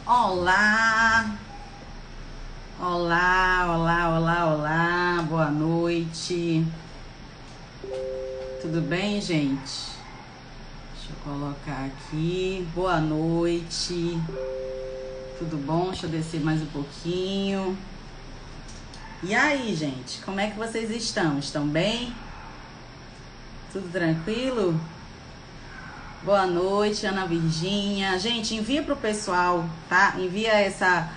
Olá, olá, olá, olá, olá, boa noite. Tudo bem, gente? Deixa eu colocar aqui. Boa noite. Tudo bom? Deixa eu descer mais um pouquinho. E aí, gente, como é que vocês estão? Estão bem? Tudo tranquilo? Boa noite, Ana Virgínia. Gente, envia pro pessoal, tá? Envia essa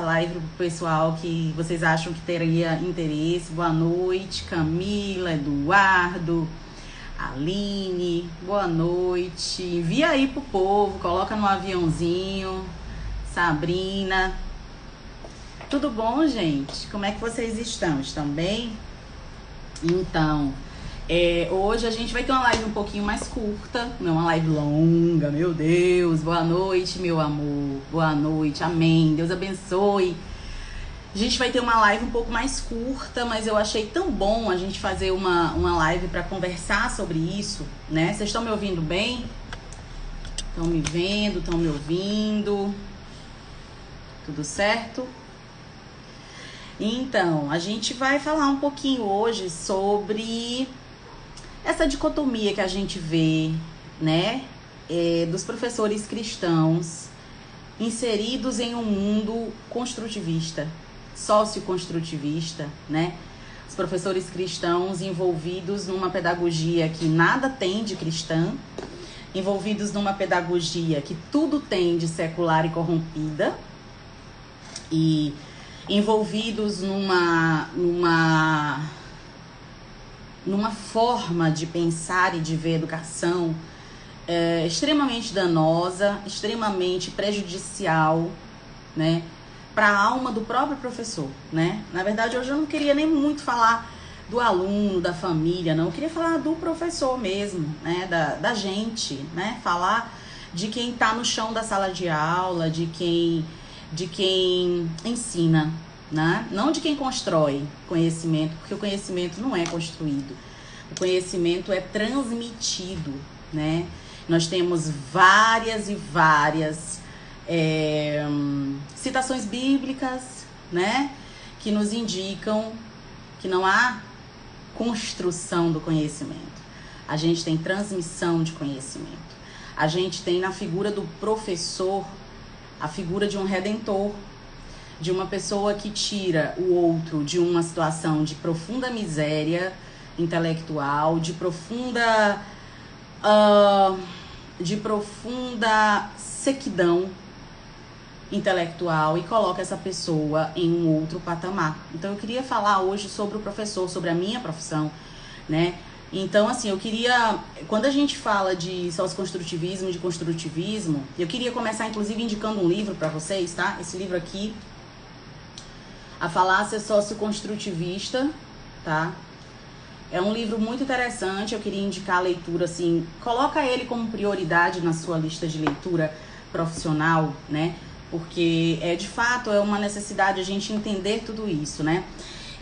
live pro pessoal que vocês acham que teria interesse. Boa noite, Camila, Eduardo, Aline. Boa noite. Envia aí pro povo, coloca no aviãozinho. Sabrina. Tudo bom, gente? Como é que vocês estão? Estão bem? Então, hoje a gente vai ter uma live um pouquinho mais curta, não é uma live longa, meu Deus. Boa noite, meu amor. Boa noite, amém. Deus abençoe. A gente vai ter uma live um pouco mais curta, mas eu achei tão bom a gente fazer uma live para conversar sobre isso, né? Vocês estão me ouvindo bem? Estão me vendo? Estão me ouvindo? Tudo certo? Então, a gente vai falar um pouquinho hoje sobre essa dicotomia que a gente vê, né, dos professores cristãos inseridos em um mundo construtivista, socioconstrutivista, né? Os professores cristãos envolvidos numa pedagogia que nada tem de cristã, envolvidos numa pedagogia que tudo tem de secular e corrompida, e envolvidos numa forma de pensar e de ver educação extremamente danosa, extremamente prejudicial, né, para a alma do próprio professor, né? Na verdade, hoje eu não queria nem muito falar do aluno, da família, não. Eu queria falar do professor mesmo, né, da gente, né? Falar de quem está no chão da sala de aula, de quem ensina, né? Não de quem constrói conhecimento, porque o conhecimento não é construído, o conhecimento é transmitido, né? Nós temos várias e várias citações bíblicas, né, que nos indicam que não há construção do conhecimento. A gente tem transmissão de conhecimento. A gente tem na figura do professor a figura de um redentor, de uma pessoa que tira o outro de uma situação de profunda miséria intelectual, de profunda sequidão intelectual, e coloca essa pessoa em um outro patamar. Então eu queria falar hoje sobre o professor, sobre a minha profissão, né? Então, assim, eu queria, quando a gente fala de socioconstrutivismo, de construtivismo, eu queria começar, inclusive, indicando um livro para vocês, tá? Esse livro aqui, A Falácia Socioconstrutivista, tá? É um livro muito interessante, eu queria indicar a leitura, assim, coloca ele como prioridade na sua lista de leitura profissional, né? Porque, de fato, é uma necessidade a gente entender tudo isso, né?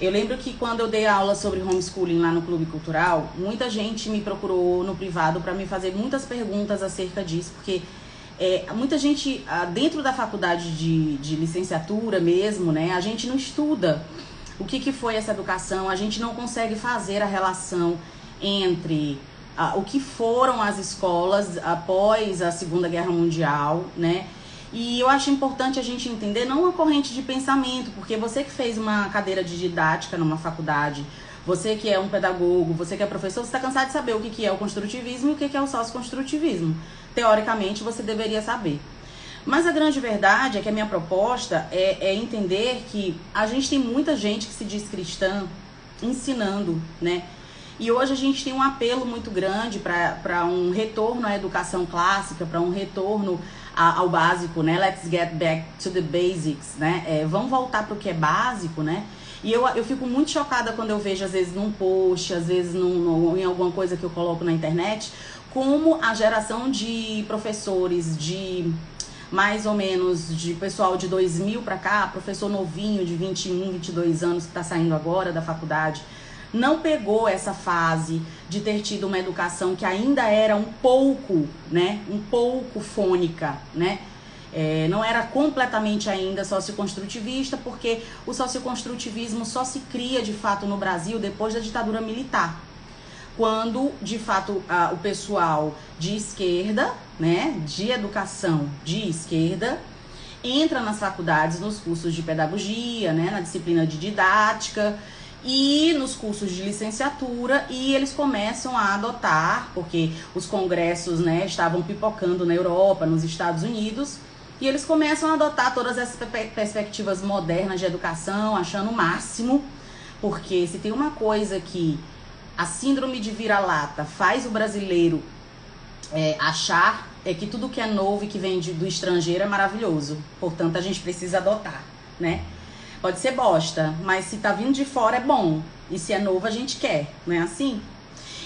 Eu lembro que quando eu dei aula sobre homeschooling lá no Clube Cultural, muita gente me procurou no privado para me fazer muitas perguntas acerca disso, porque muita gente, dentro da faculdade de licenciatura mesmo, né, a gente não estuda o que foi essa educação, a gente não consegue fazer a relação entre o que foram as escolas após a Segunda Guerra Mundial, né? E eu acho importante a gente entender não uma corrente de pensamento, porque você que fez uma cadeira de didática numa faculdade, você que é um pedagogo, você que é professor, você está cansado de saber o que é o construtivismo e o que é o socioconstrutivismo. Teoricamente, você deveria saber. Mas a grande verdade é que a minha proposta é entender que a gente tem muita gente que se diz cristã ensinando, né? E hoje a gente tem um apelo muito grande para um retorno à educação clássica, para um retorno ao básico, né? Let's get back to the basics, né? Vamos voltar para o que é básico, né? E eu fico muito chocada quando eu vejo, às vezes, num post, às vezes em alguma coisa que eu coloco na internet, como a geração de professores de mais ou menos de pessoal de 2000 para cá, professor novinho de 21, 22 anos que está saindo agora da faculdade, não pegou essa fase de ter tido uma educação que ainda era um pouco, né, um pouco fônica, né? Não era completamente ainda socioconstrutivista, porque o socioconstrutivismo só se cria de fato no Brasil depois da ditadura militar, quando de fato o pessoal de esquerda, né, de educação de esquerda, entra nas faculdades, nos cursos de pedagogia, né, na disciplina de didática e nos cursos de licenciatura, e eles começam a adotar, porque os congressos, né, estavam pipocando na Europa, nos Estados Unidos, e eles começam a adotar todas essas perspectivas modernas de educação, achando o máximo, porque se tem uma coisa que a síndrome de vira-lata faz o brasileiro achar, é que tudo que é novo e que vem do estrangeiro é maravilhoso. Portanto, a gente precisa adotar, né? Pode ser bosta, mas se tá vindo de fora é bom. E se é novo, a gente quer, não é assim?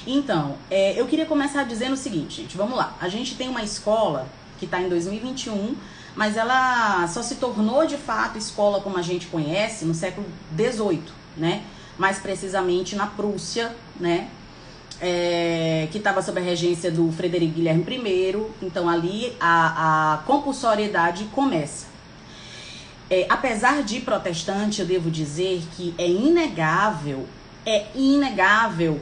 Então, eu queria começar dizendo o seguinte, gente, vamos lá. A gente tem uma escola que tá em 2021, mas ela só se tornou de fato escola como a gente conhece no século XVIII, né? Mais precisamente na Prússia, né? Que estava sob a regência do Frederico Guilherme I. Então ali a compulsoriedade começa. Apesar de protestante, eu devo dizer que é inegável,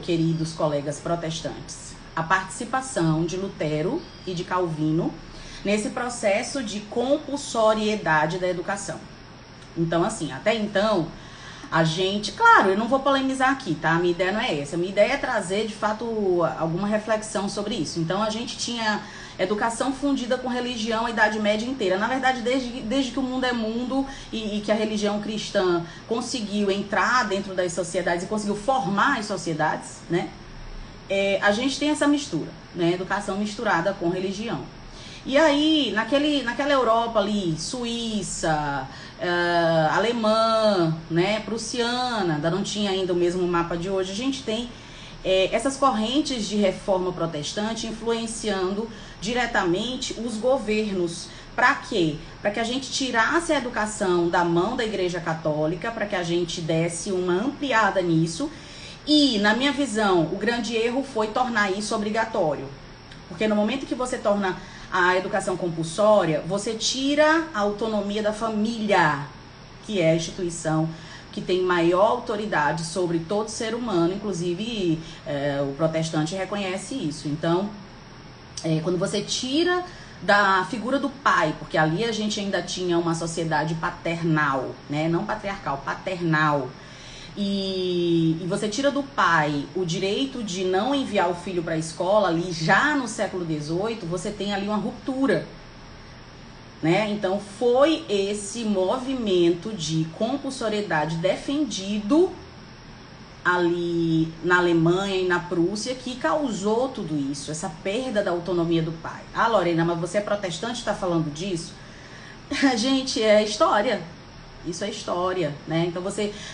queridos colegas protestantes, a participação de Lutero e de Calvino nesse processo de compulsoriedade da educação. Então, assim, até então, a gente... Claro, eu não vou polemizar aqui, tá? A minha ideia não é essa. A minha ideia é trazer, de fato, alguma reflexão sobre isso. Então, a gente tinha educação fundida com religião a Idade Média inteira. Na verdade, desde que o mundo é mundo e que a religião cristã conseguiu entrar dentro das sociedades e conseguiu formar as sociedades, né? A gente tem essa mistura, né? Educação misturada com religião. E aí, naquela Europa ali, Suíça, alemã, né, prussiana, ainda não tinha ainda o mesmo mapa de hoje, a gente tem essas correntes de reforma protestante influenciando diretamente os governos. Para quê? Para que a gente tirasse a educação da mão da Igreja Católica, para que a gente desse uma ampliada nisso. E, na minha visão, o grande erro foi tornar isso obrigatório. Porque no momento que você torna a educação compulsória, você tira a autonomia da família, que é a instituição que tem maior autoridade sobre todo ser humano, inclusive o protestante reconhece isso. Então, quando você tira da figura do pai, porque ali a gente ainda tinha uma sociedade paternal, né? Não patriarcal, paternal. E você tira do pai o direito de não enviar o filho para a escola, ali já no século XVIII, você tem ali uma ruptura, né? Então foi esse movimento de compulsoriedade defendido ali na Alemanha e na Prússia que causou tudo isso, essa perda da autonomia do pai. Ah, Lorena, mas você é protestante e está falando disso? Gente, é história. Isso é história, né? Então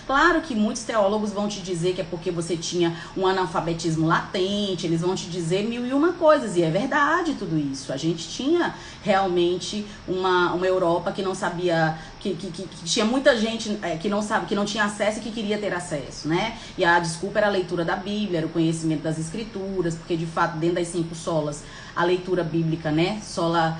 claro que muitos teólogos vão te dizer que é porque você tinha um analfabetismo latente, eles vão te dizer mil e uma coisas, e é verdade tudo isso. A gente tinha realmente uma Europa que não sabia, que tinha muita gente que não sabe, que não tinha acesso e que queria ter acesso, né? E a desculpa era a leitura da Bíblia, era o conhecimento das escrituras, porque de fato dentro das 5 solas, a leitura bíblica, né? Sola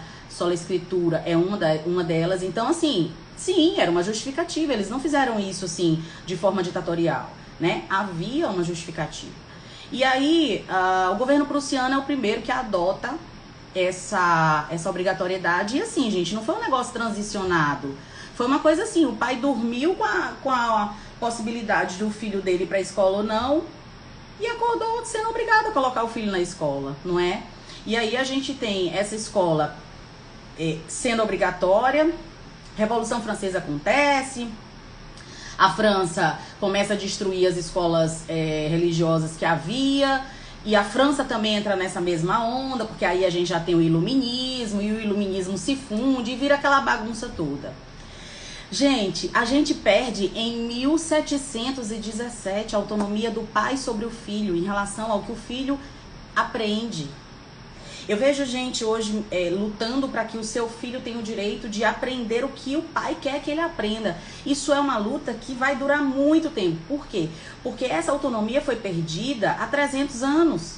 Escritura é uma delas. Então, assim, sim, era uma justificativa. Eles não fizeram isso, assim, de forma ditatorial, né? Havia uma justificativa. E aí, o governo prussiano é o primeiro que adota essa obrigatoriedade. E assim, gente, não foi um negócio transicionado. Foi uma coisa assim, o pai dormiu com a possibilidade do filho dele ir pra escola ou não, e acordou sendo obrigado a colocar o filho na escola, não é? E aí a gente tem essa escola sendo obrigatória. Revolução Francesa acontece, a França começa a destruir as escolas religiosas que havia, e a França também entra nessa mesma onda, porque aí a gente já tem o iluminismo, e o iluminismo se funde e vira aquela bagunça toda. Gente, a gente perde em 1717 a autonomia do pai sobre o filho em relação ao que o filho aprende. Eu vejo gente hoje lutando para que o seu filho tenha o direito de aprender o que o pai quer que ele aprenda. Isso é uma luta que vai durar muito tempo. Por quê? Porque essa autonomia foi perdida há 300 anos.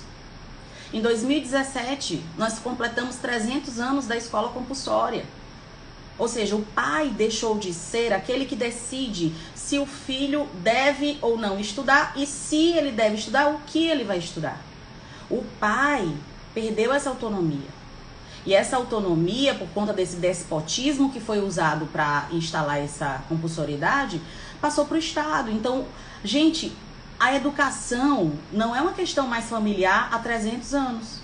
Em 2017, nós completamos 300 anos da escola compulsória. Ou seja, o pai deixou de ser aquele que decide se o filho deve ou não estudar e se ele deve estudar, o que ele vai estudar. O pai perdeu essa autonomia. E essa autonomia, por conta desse despotismo que foi usado para instalar essa compulsoriedade, passou para o Estado. Então, gente, a educação não é uma questão mais familiar há 300 anos.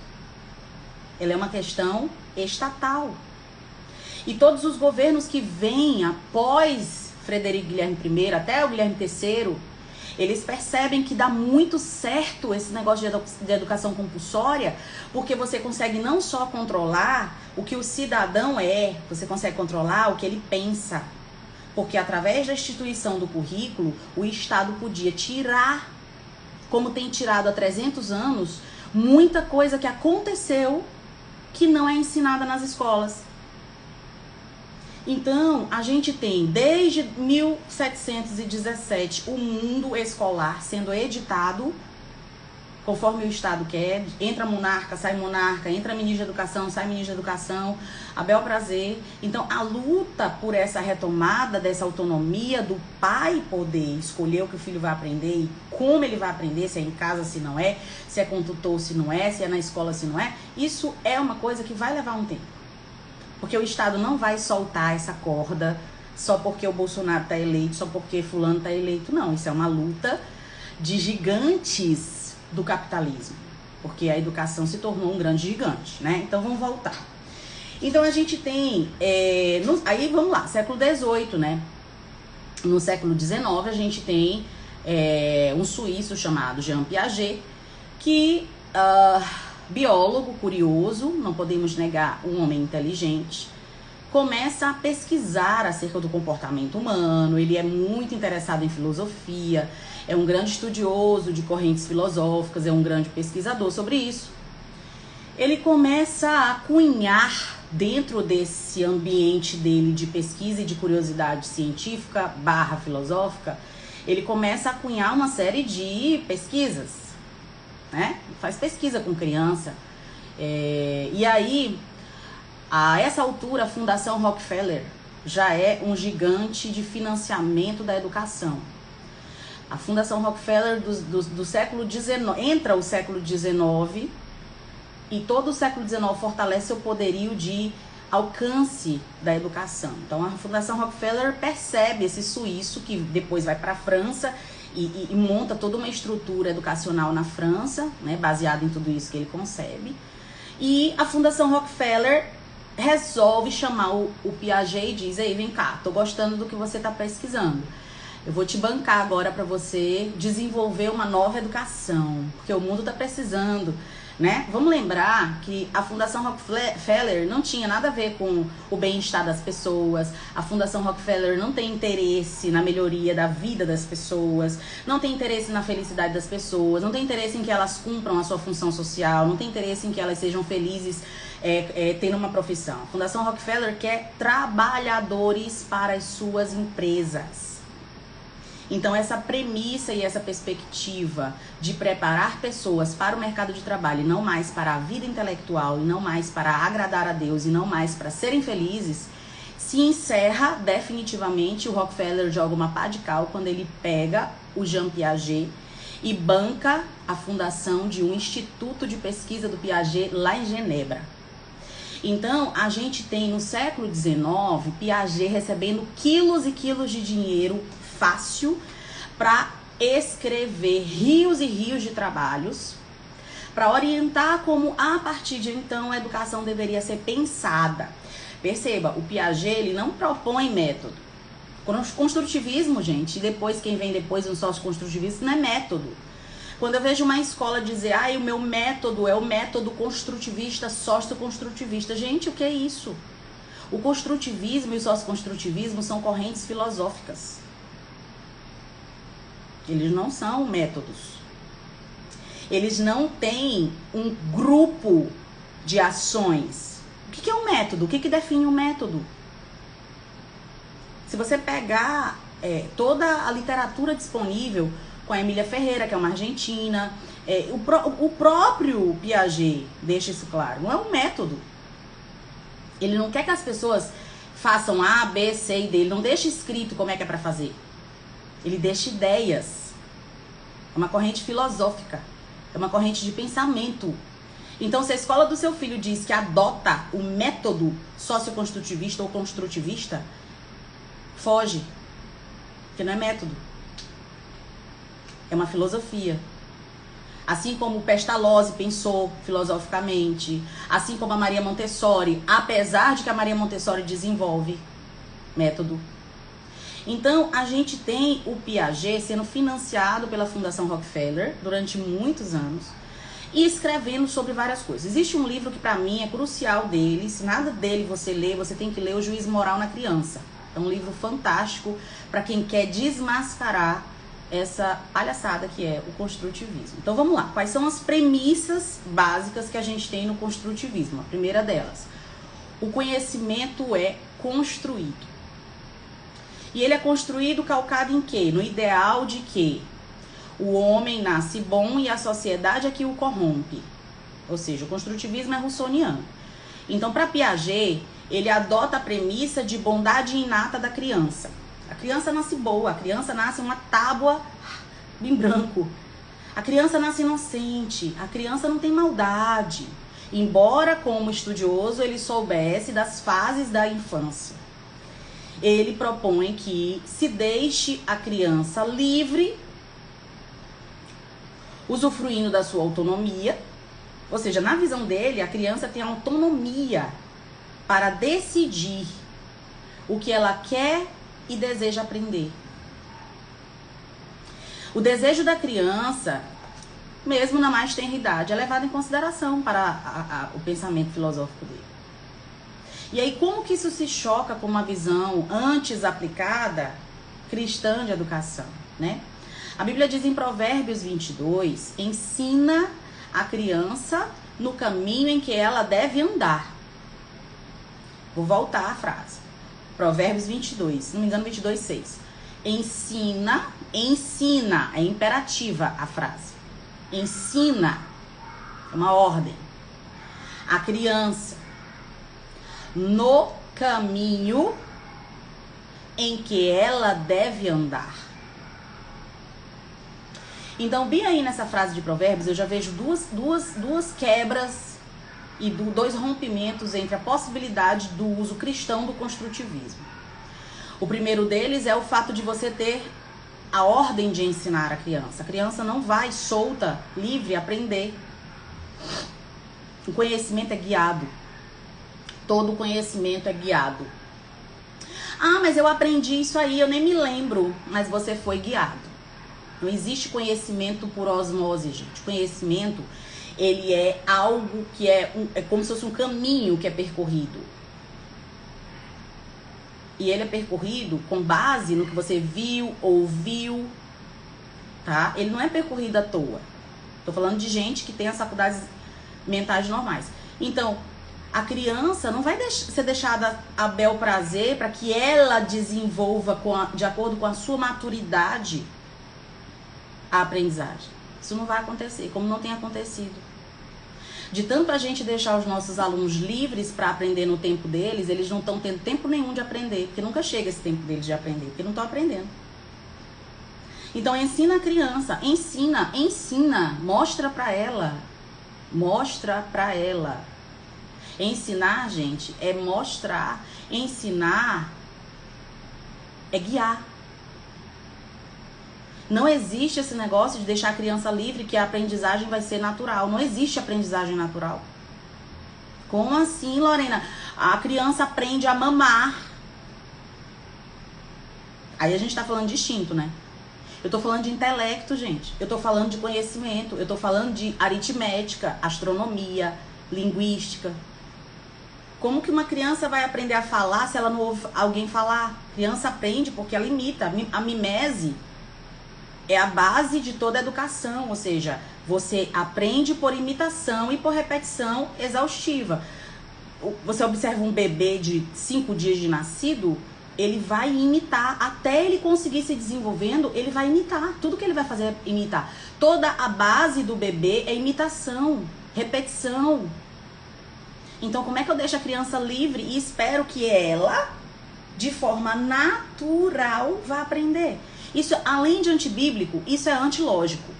Ela é uma questão estatal. E todos os governos que vêm após Frederico Guilherme I, até o Guilherme III, eles percebem que dá muito certo esse negócio de educação compulsória, porque você consegue não só controlar o que o cidadão é, você consegue controlar o que ele pensa. Porque através da instituição do currículo, o Estado podia tirar, como tem tirado há 300 anos, muita coisa que aconteceu que não é ensinada nas escolas. Então, a gente tem desde 1717 o mundo escolar sendo editado conforme o Estado quer. Entra monarca, entra ministro de educação, sai ministro de educação, a bel prazer. Então, a luta por essa retomada dessa autonomia do pai poder escolher o que o filho vai aprender e como ele vai aprender, se é em casa, se não é, se é com tutor, se não é, se é na escola, se não é, isso é uma coisa que vai levar um tempo. Porque o Estado não vai soltar essa corda só porque o Bolsonaro está eleito, só porque fulano está eleito. Não, isso é uma luta de gigantes do capitalismo. Porque a educação se tornou um grande gigante, né? Então, vamos voltar. Então, a gente tem... aí, vamos lá, século XVIII, né? No século XIX, a gente tem um suíço chamado Jean Piaget, que... biólogo, curioso, não podemos negar, um homem inteligente, começa a pesquisar acerca do comportamento humano. Ele é muito interessado em filosofia, é um grande estudioso de correntes filosóficas, é um grande pesquisador sobre isso. Ele começa a cunhar dentro desse ambiente dele de pesquisa e de curiosidade científica / filosófica, ele começa a cunhar uma série de pesquisas. Né? Faz pesquisa com criança. E aí, a essa altura, a Fundação Rockefeller já é um gigante de financiamento da educação. A Fundação Rockefeller do século XIX, entra o século XIX, e todo o século XIX fortalece seu poderio de alcance da educação. Então, a Fundação Rockefeller percebe esse suíço que depois vai para a França e monta toda uma estrutura educacional na França, né, baseada em tudo isso que ele concebe. E a Fundação Rockefeller resolve chamar o Piaget e diz: ei, vem cá, tô gostando do que você tá pesquisando. Eu vou te bancar agora para você desenvolver uma nova educação, porque o mundo tá precisando, né? Vamos lembrar que a Fundação Rockefeller não tinha nada a ver com o bem-estar das pessoas. A Fundação Rockefeller não tem interesse na melhoria da vida das pessoas, não tem interesse na felicidade das pessoas, não tem interesse em que elas cumpram a sua função social, não tem interesse em que elas sejam felizes tendo uma profissão. A Fundação Rockefeller quer trabalhadores para as suas empresas. Então, essa premissa e essa perspectiva de preparar pessoas para o mercado de trabalho e não mais para a vida intelectual, e não mais para agradar a Deus, e não mais para serem felizes, se encerra definitivamente. O Rockefeller joga uma pá de cal quando ele pega o Jean Piaget e banca a fundação de um instituto de pesquisa do Piaget lá em Genebra. Então, a gente tem no século XIX, Piaget recebendo quilos e quilos de dinheiro fácil para escrever rios e rios de trabalhos, para orientar como, a partir de então, a educação deveria ser pensada. Perceba, o Piaget, ele não propõe método. Construtivismo, gente, e depois, quem vem depois, um sócio-construtivismo, não é método. Quando eu vejo uma escola dizer, o meu método é o método construtivista, sócio-construtivista. Gente, o que é isso? O construtivismo e o sócio-construtivismo são correntes filosóficas. Eles não são métodos. Eles não têm um grupo de ações. O que é um método? O que define um método? Se você pegar toda a literatura disponível, com a Emília Ferreira, que é uma argentina, o próprio Piaget deixa isso claro. Não é um método. Ele não quer que as pessoas façam A, B, C e D. Ele não deixa escrito como é que é para fazer. Ele deixa ideias. É uma corrente filosófica. É uma corrente de pensamento. Então, se a escola do seu filho diz que adota o método socioconstrutivista ou construtivista, foge. Porque não é método. É uma filosofia. Assim como o Pestalozzi pensou filosoficamente, assim como a Maria Montessori, apesar de que a Maria Montessori desenvolve método. Então, a gente tem o Piaget sendo financiado pela Fundação Rockefeller durante muitos anos e escrevendo sobre várias coisas. Existe um livro que para mim é crucial dele, se nada dele você lê, você tem que ler O Juízo Moral na Criança. É um livro fantástico para quem quer desmascarar essa palhaçada que é o construtivismo. Então vamos lá, quais são as premissas básicas que a gente tem no construtivismo? A primeira delas, o conhecimento é construído. E ele é construído calcado em quê? No ideal de que o homem nasce bom e a sociedade é que o corrompe. Ou seja, o construtivismo é russoniano. Então, para Piaget, ele adota a premissa de bondade inata da criança. A criança nasce boa, a criança nasce uma tábua em branco. A criança nasce inocente, a criança não tem maldade. Embora, como estudioso, ele soubesse das fases da infância. Ele propõe que se deixe a criança livre, usufruindo da sua autonomia. Ou seja, na visão dele, a criança tem autonomia para decidir o que ela quer e deseja aprender. O desejo da criança, mesmo na mais tenra idade, é levado em consideração para o pensamento filosófico dele. E aí, como que isso se choca com uma visão antes aplicada cristã de educação, né? A Bíblia diz em Provérbios 22, ensina a criança no caminho em que ela deve andar. Vou voltar à frase. Provérbios 22, se não me engano, 22, 6. Ensina, é imperativa a frase. Ensina, é uma ordem. A criança no caminho em que ela deve andar. Então, bem aí nessa frase de Provérbios, eu já vejo duas quebras e dois rompimentos entre a possibilidade do uso cristão do construtivismo. O primeiro deles é o fato de você ter a ordem de ensinar a criança. A criança não vai solta, livre, aprender. O conhecimento é guiado. Todo conhecimento é guiado. Ah, mas eu aprendi isso aí, eu nem me lembro. Mas você foi guiado. Não existe conhecimento por osmose, gente. Conhecimento, ele é algo que é como se fosse um caminho que é percorrido. E ele é percorrido com base no que você viu, ouviu, tá? Ele não é percorrido à toa. Tô falando de gente que tem as faculdades mentais normais. Então, a criança não vai ser deixada a bel prazer para que ela desenvolva de acordo com a sua maturidade a aprendizagem. Isso não vai acontecer, como não tem acontecido. De tanto a gente deixar os nossos alunos livres para aprender no tempo deles, eles não estão tendo tempo nenhum de aprender, porque nunca chega esse tempo deles de aprender, porque não estão aprendendo. Então ensina a criança, ensina, mostra para ela. Ensinar, gente, é mostrar. Ensinar é guiar. Não existe esse negócio de deixar a criança livre que a aprendizagem vai ser natural. Não existe aprendizagem natural. Como assim, Lorena? A criança aprende a mamar. Aí a gente tá falando de instinto, né? Eu tô falando de intelecto, gente. Eu tô falando de conhecimento. Eu tô falando de aritmética, astronomia, linguística. Como que uma criança vai aprender a falar se ela não ouve alguém falar? A criança aprende porque ela imita. A mimese é a base de toda a educação, ou seja, você aprende por imitação e por repetição exaustiva. Você observa um bebê de 5 dias de nascido, ele vai imitar, até ele conseguir se desenvolvendo, ele vai imitar. Tudo que ele vai fazer é imitar. Toda a base do bebê é imitação, repetição. Então, como é que eu deixo a criança livre e espero que ela de forma natural, vai aprender. Isso, além de antibíblico, isso é antilógico.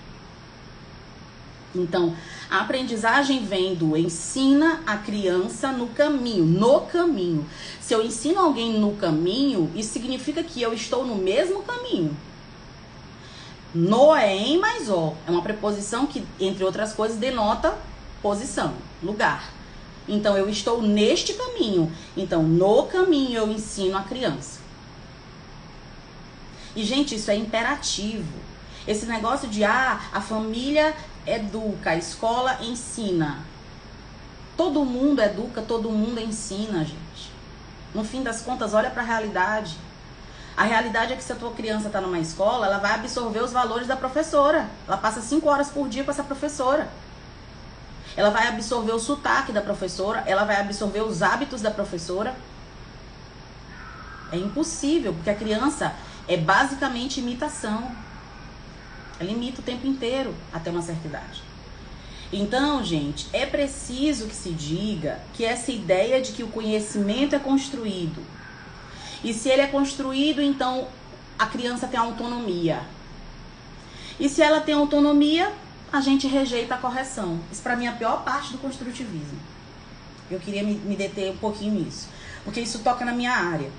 Então, a aprendizagem vem do ensina a criança no caminho, no caminho. Se eu ensino alguém no caminho, isso significa que eu estou no mesmo caminho. No é em mais o. É uma preposição que, entre outras coisas, denota posição, lugar. Então, eu estou neste caminho. Então, no caminho eu ensino a criança. E, gente, isso é imperativo. Esse negócio de, a família educa, a escola ensina. Todo mundo educa, todo mundo ensina, gente. No fim das contas, olha para a realidade. A realidade é que se a tua criança está numa escola, ela vai absorver os valores da professora. Ela passa 5 horas por dia com essa professora. Ela vai absorver o sotaque da professora, ela vai absorver os hábitos da professora. É impossível, porque a criança é basicamente imitação. Ela imita o tempo inteiro, até uma certa idade. Então, gente, é preciso que se diga que essa ideia de que o conhecimento é construído. E se ele é construído, então a criança tem autonomia. E se ela tem autonomia, a gente rejeita a correção. Isso para mim é a pior parte do construtivismo. Eu queria me deter um pouquinho nisso, porque isso toca na minha área.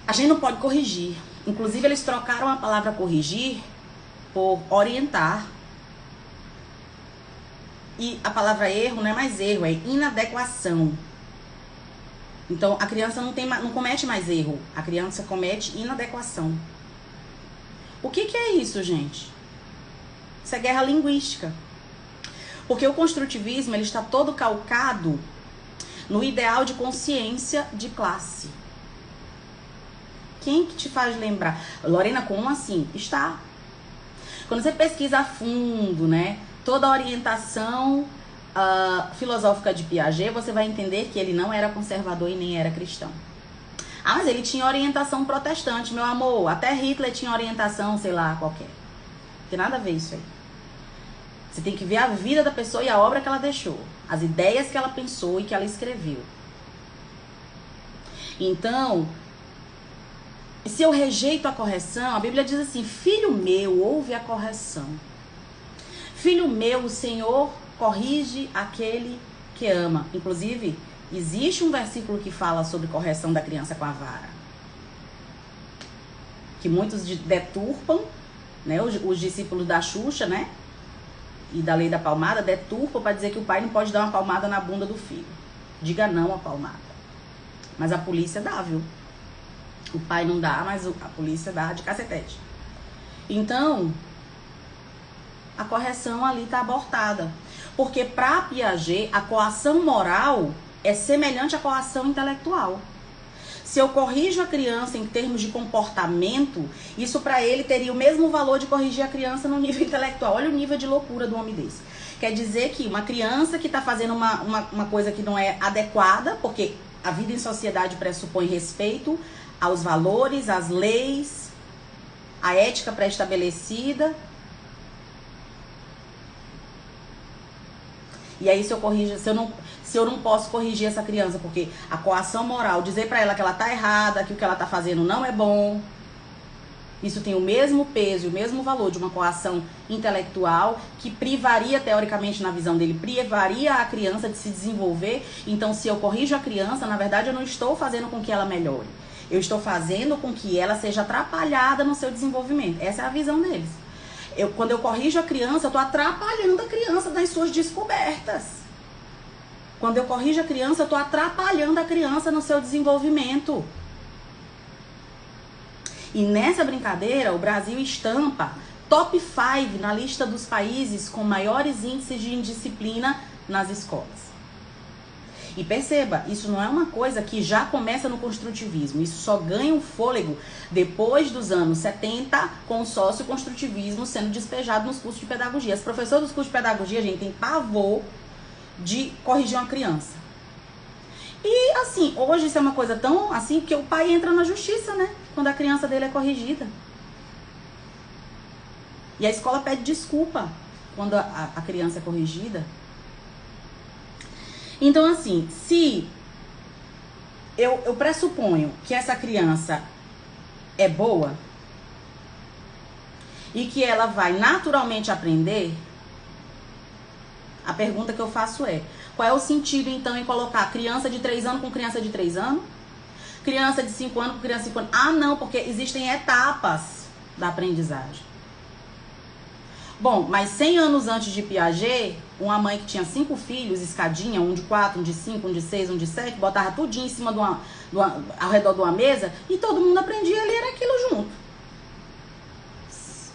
A gente não pode corrigir. Inclusive, eles trocaram a palavra corrigir por orientar. E a palavra erro não é mais erro, é inadequação. Então, a criança não comete mais erro. A criança comete inadequação. O que é isso, gente? Isso é guerra linguística. Porque o construtivismo, ele está todo calcado no ideal de consciência de classe. Quem que te faz lembrar? Lorena, como assim? Está. Quando você pesquisa a fundo, né, toda a orientação filosófica de Piaget, você vai entender que ele não era conservador e nem era cristão. Ah, mas ele tinha orientação protestante, meu amor. Até Hitler tinha orientação, sei lá, qualquer. Não tem nada a ver isso aí. Você tem que ver a vida da pessoa e a obra que ela deixou. As ideias que ela pensou e que ela escreveu. Então, se eu rejeito a correção, a Bíblia diz assim: filho meu, ouve a correção. Filho meu, o Senhor corrige aquele que ama. Inclusive, existe um versículo que fala sobre correção da criança com a vara. Que muitos deturpam, né? Os discípulos da Xuxa, né? E da lei da palmada, deturpam para dizer que o pai não pode dar uma palmada na bunda do filho. Diga não à palmada. Mas a polícia dá, viu? O pai não dá, mas a polícia dá de cacetete. Então, a correção ali está abortada. Porque para Piaget, a coação moral é semelhante à coação intelectual. Se eu corrijo a criança em termos de comportamento, isso para ele teria o mesmo valor de corrigir a criança no nível intelectual. Olha o nível de loucura do homem desse. Quer dizer que uma criança que está fazendo uma coisa que não é adequada, porque a vida em sociedade pressupõe respeito aos valores, às leis, à ética pré-estabelecida. E aí se eu não posso corrigir essa criança, porque a coação moral, dizer pra ela que ela tá errada, que o que ela tá fazendo não é bom, isso tem o mesmo peso e o mesmo valor de uma coação intelectual que privaria, teoricamente, na visão dele, privaria a criança de se desenvolver. Então, se eu corrijo a criança, na verdade, eu não estou fazendo com que ela melhore. Eu estou fazendo com que ela seja atrapalhada no seu desenvolvimento. Essa é a visão deles. Quando eu corrijo a criança, eu estou atrapalhando a criança nas suas descobertas. Quando eu corrijo a criança, eu estou atrapalhando a criança no seu desenvolvimento. E nessa brincadeira, o Brasil estampa top 5 na lista dos países com maiores índices de indisciplina nas escolas. E perceba, isso não é uma coisa que já começa no construtivismo. Isso só ganha um fôlego depois dos anos 70, com o socioconstrutivismo sendo despejado nos cursos de pedagogia. As professoras dos cursos de pedagogia, gente, tem pavor de corrigir uma criança. E assim, hoje isso é uma coisa tão assim que o pai entra na justiça, né? Quando a criança dele é corrigida. E a escola pede desculpa quando a criança é corrigida. Então, assim, se eu pressuponho que essa criança é boa e que ela vai naturalmente aprender. A pergunta que eu faço é: qual é o sentido, então, em colocar criança de 3 anos com criança de 3 anos? Criança de 5 anos com criança de 5 anos? Ah, não, porque existem etapas da aprendizagem. Bom, mas 100 anos antes de Piaget, uma mãe que tinha 5 filhos, escadinha, um de 4, um de 5, um de 6, um de 7, botava tudinho em cima ao redor de uma mesa e todo mundo aprendia ali, era aquilo junto.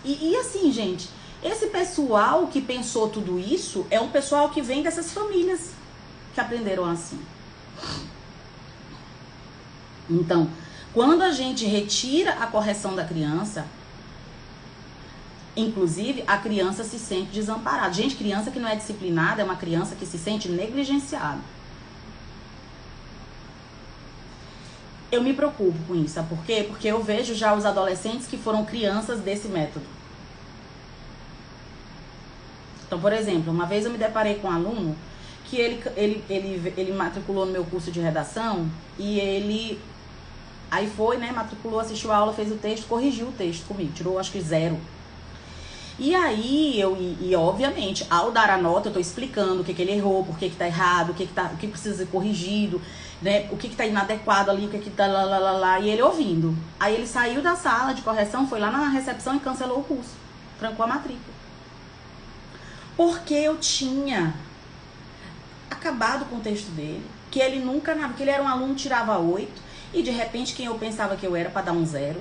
E assim, gente, esse pessoal que pensou tudo isso é um pessoal que vem dessas famílias que aprenderam assim. Então, quando a gente retira a correção da criança, inclusive, a criança se sente desamparada. Gente, criança que não é disciplinada é uma criança que se sente negligenciada. Eu me preocupo com isso, sabe por quê? Porque eu vejo já os adolescentes que foram crianças desse método. Então, por exemplo, uma vez eu me deparei com um aluno que ele matriculou no meu curso de redação e ele... Aí foi, né, matriculou, assistiu a aula, fez o texto, corrigiu o texto comigo, tirou acho que 0. E aí, obviamente, ao dar a nota, eu tô explicando o que ele errou, por que tá errado, o que precisa ser corrigido, né, o que tá inadequado ali, o que tá lá, e ele ouvindo. Aí ele saiu da sala de correção, foi lá na recepção e cancelou o curso, trancou a matrícula. Porque eu tinha acabado com o texto dele, que ele nunca, que ele era um aluno que tirava 8, e de repente quem eu pensava que eu era para dar um 0.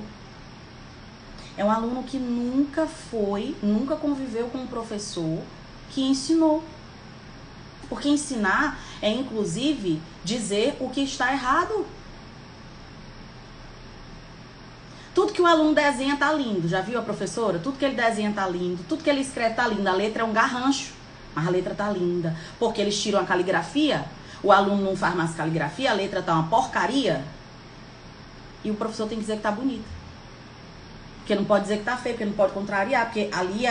É um aluno que nunca conviveu com um professor que ensinou. Porque ensinar é, inclusive, dizer o que está errado. Tudo que o aluno desenha tá lindo. Já viu a professora? Tudo que ele desenha tá lindo. Tudo que ele escreve tá lindo. A letra é um garrancho, mas a letra tá linda. Porque eles tiram a caligrafia, o aluno não faz mais caligrafia, a letra tá uma porcaria. E o professor tem que dizer que tá bonita. Porque não pode dizer que tá feio, porque não pode contrariar, porque ali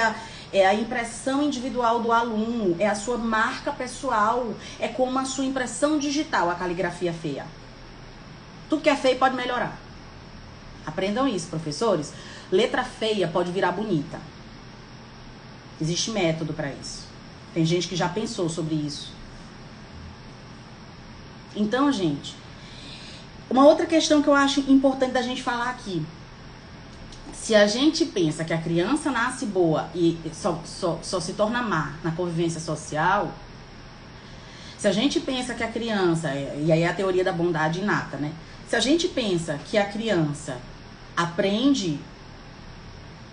é a impressão individual do aluno, é a sua marca pessoal, é como a sua impressão digital, a caligrafia feia. Tudo que é feio pode melhorar. Aprendam isso, professores. Letra feia pode virar bonita. Existe método para isso. Tem gente que já pensou sobre isso. Então, gente, uma outra questão que eu acho importante da gente falar aqui. Se a gente pensa que a criança nasce boa e só se torna má na convivência social, se a gente pensa que a criança, e aí é a teoria da bondade inata, né? Se a gente pensa que a criança aprende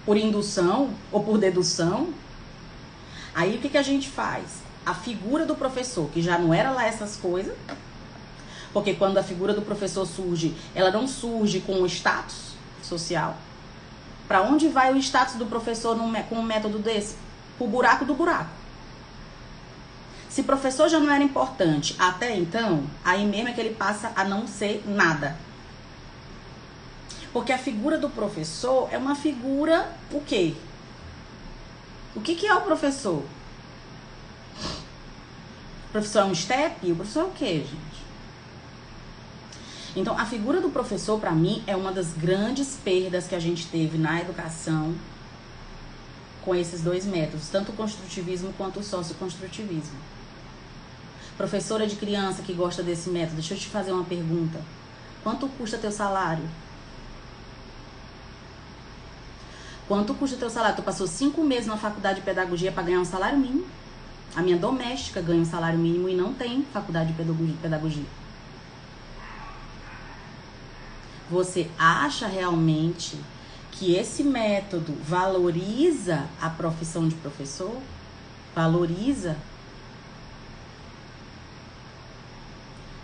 por indução ou por dedução, aí o que a gente faz? A figura do professor, que já não era lá essas coisas, porque quando a figura do professor surge, ela não surge com o status social. Para onde vai o status do professor com um método desse? Pro buraco do buraco. Se professor já não era importante até então, aí mesmo é que ele passa a não ser nada. Porque a figura do professor é uma figura o quê? O que é o professor? O professor é um step? O professor é o quê, gente? Então, a figura do professor, para mim, é uma das grandes perdas que a gente teve na educação com esses dois métodos, tanto o construtivismo quanto o socioconstrutivismo. Professora de criança que gosta desse método, deixa eu te fazer uma pergunta. Quanto custa teu salário? Quanto custa teu salário? Tu passou 5 meses na faculdade de pedagogia para ganhar um salário mínimo? A minha doméstica ganha um salário mínimo e não tem faculdade de pedagogia. Você acha realmente que esse método valoriza a profissão de professor? Valoriza?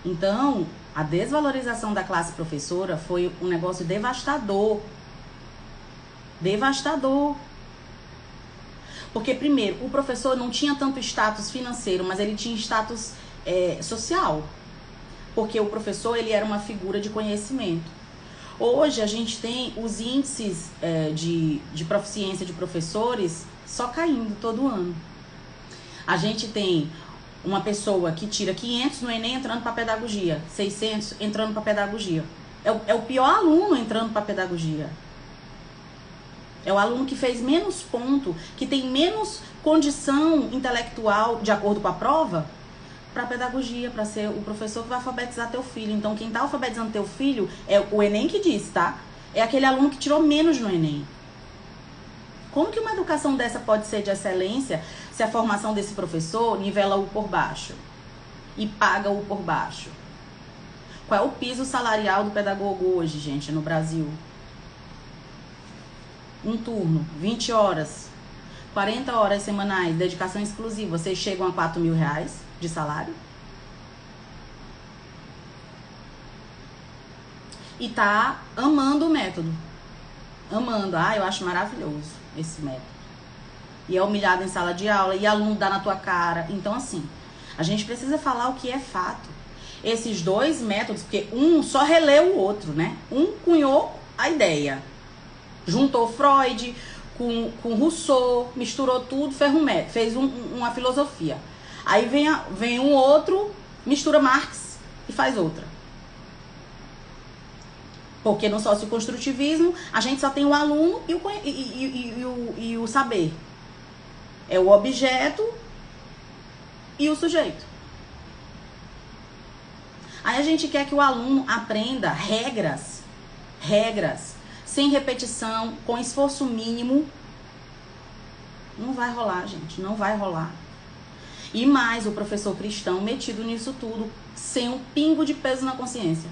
Então, a desvalorização da classe professora foi um negócio devastador. Devastador. Porque, primeiro, o professor não tinha tanto status financeiro, mas ele tinha status social. Porque o professor, ele era uma figura de conhecimento. Hoje a gente tem os índices de proficiência de professores só caindo todo ano. A gente tem uma pessoa que tira 500 no Enem entrando para pedagogia, 600 entrando para pedagogia. É o pior aluno entrando para pedagogia. É o aluno que fez menos ponto, que tem menos condição intelectual, de acordo com a prova, para pedagogia, para ser o professor que vai alfabetizar teu filho. Então, quem tá alfabetizando teu filho, é o Enem que diz, tá? É aquele aluno que tirou menos no Enem. Como que uma educação dessa pode ser de excelência se a formação desse professor nivela-o por baixo e paga-o por baixo? Qual é o piso salarial do pedagogo hoje, gente, no Brasil? Um turno, 20 horas, 40 horas semanais, dedicação exclusiva. Vocês chegam a R$4.000 de salário? E tá amando o método. Amando. Ah, eu acho maravilhoso esse método. E é humilhado em sala de aula, e aluno dá na tua cara. Então, assim, a gente precisa falar o que é fato. Esses dois métodos, porque um só releu o outro, né? Um cunhou a ideia. Juntou Freud com Rousseau, misturou tudo, fez uma filosofia. Aí vem um outro, mistura Marx e faz outra. Porque no socioconstrutivismo a gente só tem o aluno e o saber. É o objeto e o sujeito. Aí a gente quer que o aluno aprenda regras, sem repetição, com esforço mínimo. Não vai rolar, gente, não vai rolar. E mais o professor cristão metido nisso tudo, sem um pingo de peso na consciência.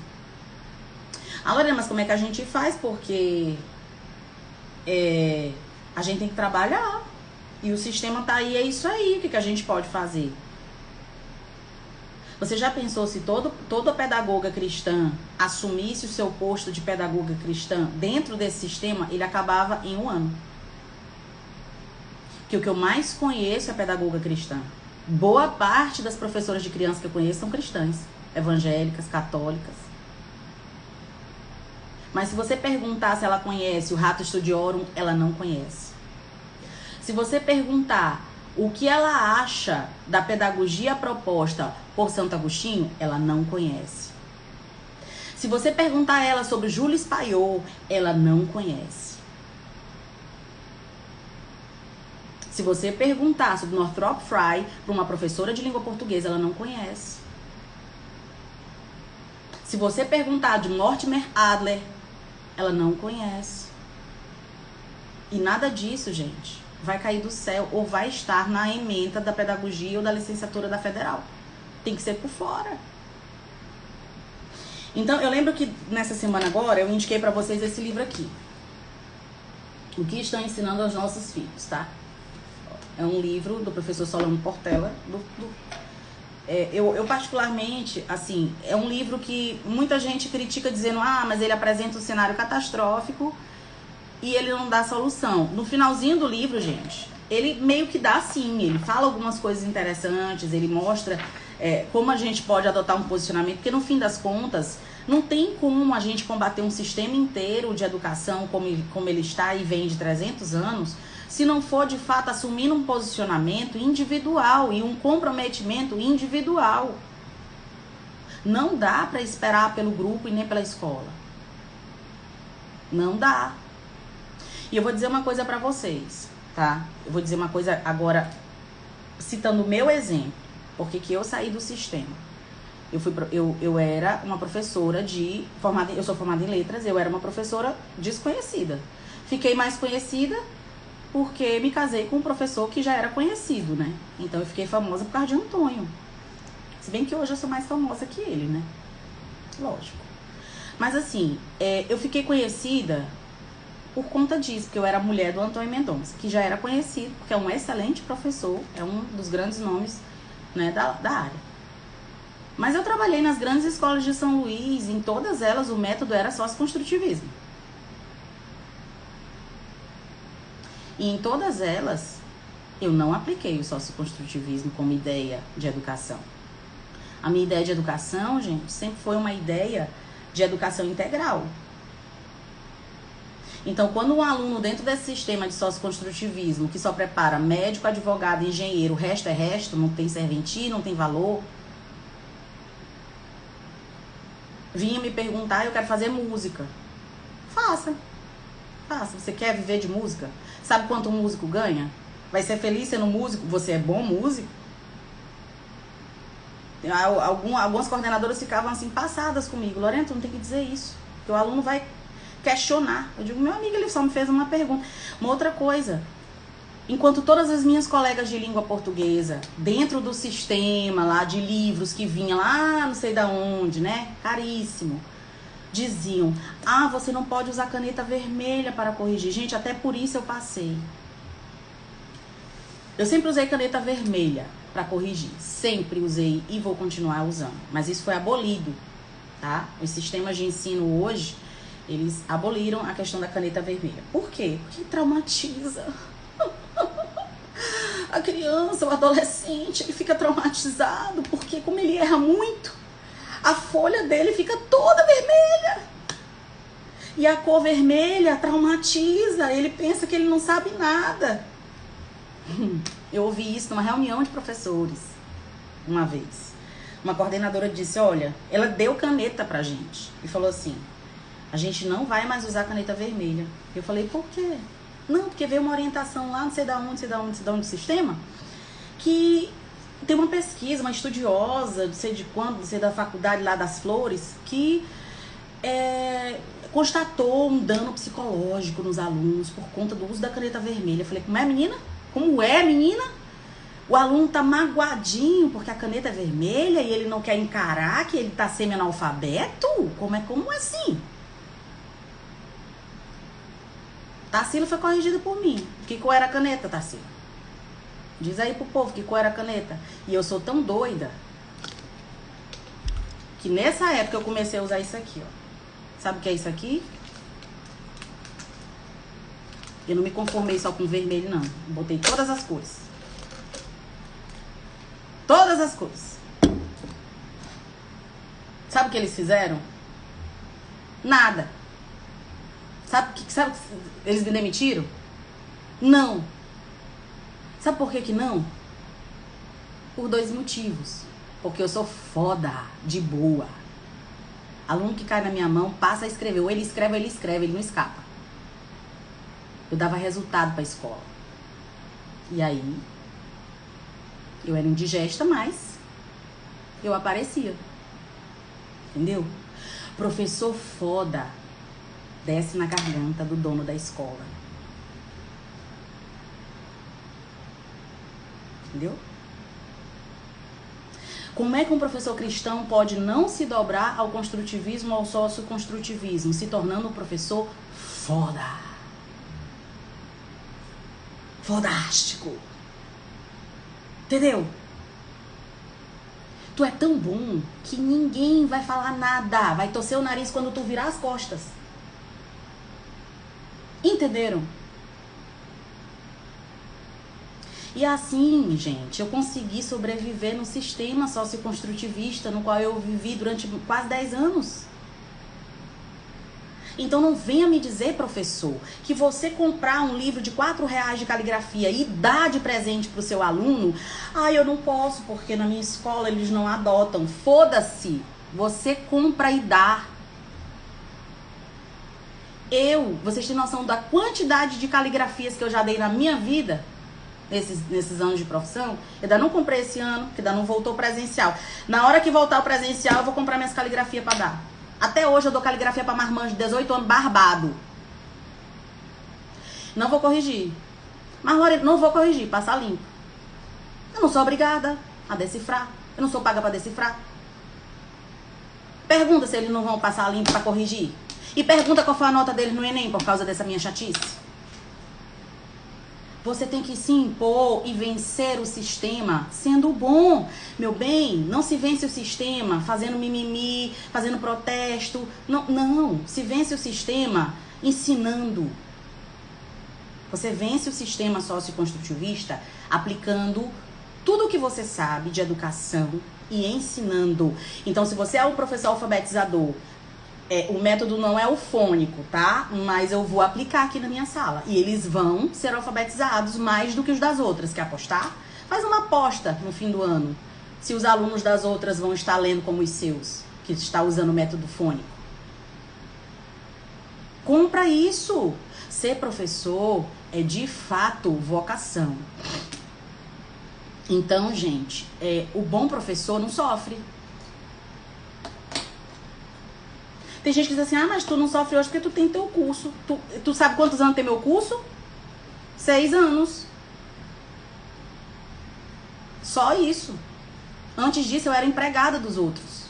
Ah, Lorena, mas como é que a gente faz? Porque a gente tem que trabalhar. E o sistema tá aí, é isso aí. O que a gente pode fazer? Você já pensou se toda pedagoga cristã assumisse o seu posto de pedagoga cristã dentro desse sistema, ele acabava em 1 ano? Que o que eu mais conheço é pedagoga cristã. Boa parte das professoras de criança que eu conheço são cristãs, evangélicas, católicas. Mas se você perguntar se ela conhece o Ratio Studiorum, ela não conhece. Se você perguntar o que ela acha da pedagogia proposta por Santo Agostinho, ela não conhece. Se você perguntar a ela sobre Júlio Spaiol, ela não conhece. Se você perguntar sobre Northrop Frye para uma professora de língua portuguesa, ela não conhece. Se você perguntar de Mortimer Adler, ela não conhece. E nada disso, gente, vai cair do céu ou vai estar na ementa da pedagogia ou da licenciatura da federal. Tem que ser por fora. Então, eu lembro que nessa semana agora, eu indiquei pra vocês esse livro aqui. O que estão ensinando aos nossos filhos, tá? É um livro do professor Solano Portela. Eu particularmente, assim, é um livro que muita gente critica dizendo, mas ele apresenta um cenário catastrófico e ele não dá solução. No finalzinho do livro, gente, ele meio que dá sim, ele fala algumas coisas interessantes, ele mostra como a gente pode adotar um posicionamento, porque no fim das contas, não tem como a gente combater um sistema inteiro de educação como ele está e vem de 300 anos, se não for de fato assumindo um posicionamento individual e um comprometimento individual. Não dá para esperar pelo grupo e nem pela escola. Não dá. E eu vou dizer uma coisa para vocês, tá? Eu vou dizer uma coisa agora, citando o meu exemplo, porque que eu saí do sistema. Eu era uma professora eu sou formada em letras, eu era uma professora desconhecida. Fiquei mais conhecida porque me casei com um professor que já era conhecido, né? Então eu fiquei famosa por causa de Antônio. Se bem que hoje eu sou mais famosa que ele, né? Lógico. Mas assim, eu fiquei conhecida por conta disso, porque eu era mulher do Antônio Mendonça, que já era conhecido, porque é um excelente professor, é um dos grandes nomes, né, da área. Mas eu trabalhei nas grandes escolas de São Luís, em todas elas o método era socioconstrutivismo. E em todas elas, eu não apliquei o socioconstrutivismo como ideia de educação. A minha ideia de educação, gente, sempre foi uma ideia de educação integral. Então, quando um aluno dentro desse sistema de socioconstrutivismo, que só prepara médico, advogado, engenheiro, o resto é resto, não tem serventia, não tem valor, vinha me perguntar, eu quero fazer música. Faça. Você quer viver de música? Sabe quanto um músico ganha? Vai ser feliz sendo músico? Você é bom músico? Algumas coordenadoras ficavam assim, passadas comigo. Lorena, tu não tem que dizer isso, porque o aluno vai questionar. Eu digo, meu amigo, ele só me fez uma pergunta. Uma outra coisa, enquanto todas as minhas colegas de língua portuguesa, dentro do sistema lá de livros que vinha lá, não sei da onde, né, caríssimo, diziam, você não pode usar caneta vermelha para corrigir. Gente, até por isso eu passei. Eu sempre usei caneta vermelha para corrigir. Sempre usei e vou continuar usando. Mas isso foi abolido, tá? Os sistemas de ensino hoje, eles aboliram a questão da caneta vermelha. Por quê? Porque traumatiza. A criança, o adolescente, ele fica traumatizado, porque como ele erra muito, a folha dele fica toda vermelha. E a cor vermelha traumatiza, ele pensa que ele não sabe nada. Eu ouvi isso numa reunião de professores, uma vez. Uma coordenadora disse, olha, ela deu caneta pra gente e falou assim, a gente não vai mais usar caneta vermelha. Eu falei, por quê? Não, porque veio uma orientação lá, não sei da onde do sistema, que tem uma pesquisa, uma estudiosa, não sei de quando, não sei da faculdade lá das Flores, que constatou um dano psicológico nos alunos por conta do uso da caneta vermelha. Eu falei, como é, menina? Como é, menina? O aluno tá magoadinho porque a caneta é vermelha e ele não quer encarar que ele tá semi-analfabeto? Como assim? Tarsila foi corrigida por mim. Que cor era a caneta, Tarsila? Diz aí pro povo que cor era a caneta. E eu sou tão doida que nessa época eu comecei a usar isso aqui, ó. Sabe o que é isso aqui? Eu não me conformei só com vermelho, não. Botei todas as cores. Todas as cores. Sabe o que eles fizeram? Nada. Sabe eles me demitiram? Não. Sabe por que não? Por 2 motivos. Porque eu sou foda, de boa. Aluno que cai na minha mão passa a escrever. Ou ele escreve, ele não escapa. Eu dava resultado pra escola. E aí, eu era indigesta, mas eu aparecia. Entendeu? Professor foda desce na garganta do dono da escola. Entendeu? Como é que um professor cristão pode não se dobrar ao construtivismo ou ao socioconstrutivismo, se tornando um professor foda? Fodástico. Entendeu? Tu é tão bom que ninguém vai falar nada. Vai torcer o nariz quando tu virar as costas. Entenderam? E assim, gente, eu consegui sobreviver no sistema socioconstrutivista no qual eu vivi durante quase 10 anos. Então não venha me dizer, professor, que você comprar um livro de R$4 de caligrafia e dar de presente pro seu aluno, eu não posso porque na minha escola eles não adotam. Foda-se, você compra e dá. Vocês têm noção da quantidade de caligrafias que eu já dei na minha vida? Nesses anos de profissão, eu ainda não comprei esse ano, que ainda não voltou presencial. Na hora que voltar o presencial, eu vou comprar minhas caligrafias pra dar. Até hoje eu dou caligrafia pra marmanjo de 18 anos, barbado. Não vou corrigir. Mas, Lorena, não vou corrigir, passar limpo. Eu não sou obrigada a decifrar. Eu não sou paga pra decifrar. Pergunta se eles não vão passar limpo pra corrigir. E pergunta qual foi a nota deles no Enem por causa dessa minha chatice. Você tem que se impor e vencer o sistema sendo bom. Meu bem, não se vence o sistema fazendo mimimi, fazendo protesto. Não, se vence o sistema ensinando. Você vence o sistema socioconstrutivista aplicando tudo o que você sabe de educação e ensinando. Então, se você é o professor alfabetizador, O método não é o fônico, tá? Mas eu vou aplicar aqui na minha sala. E eles vão ser alfabetizados mais do que os das outras. Quer apostar? Faz uma aposta no fim do ano. Se os alunos das outras vão estar lendo como os seus, que está usando o método fônico. Compra isso. Ser professor é de fato vocação. Então, gente, o bom professor não sofre. Tem gente que diz assim, mas tu não sofre hoje porque tu tem teu curso. Tu sabe quantos anos tem meu curso? 6 anos. Só isso. Antes disso, eu era empregada dos outros.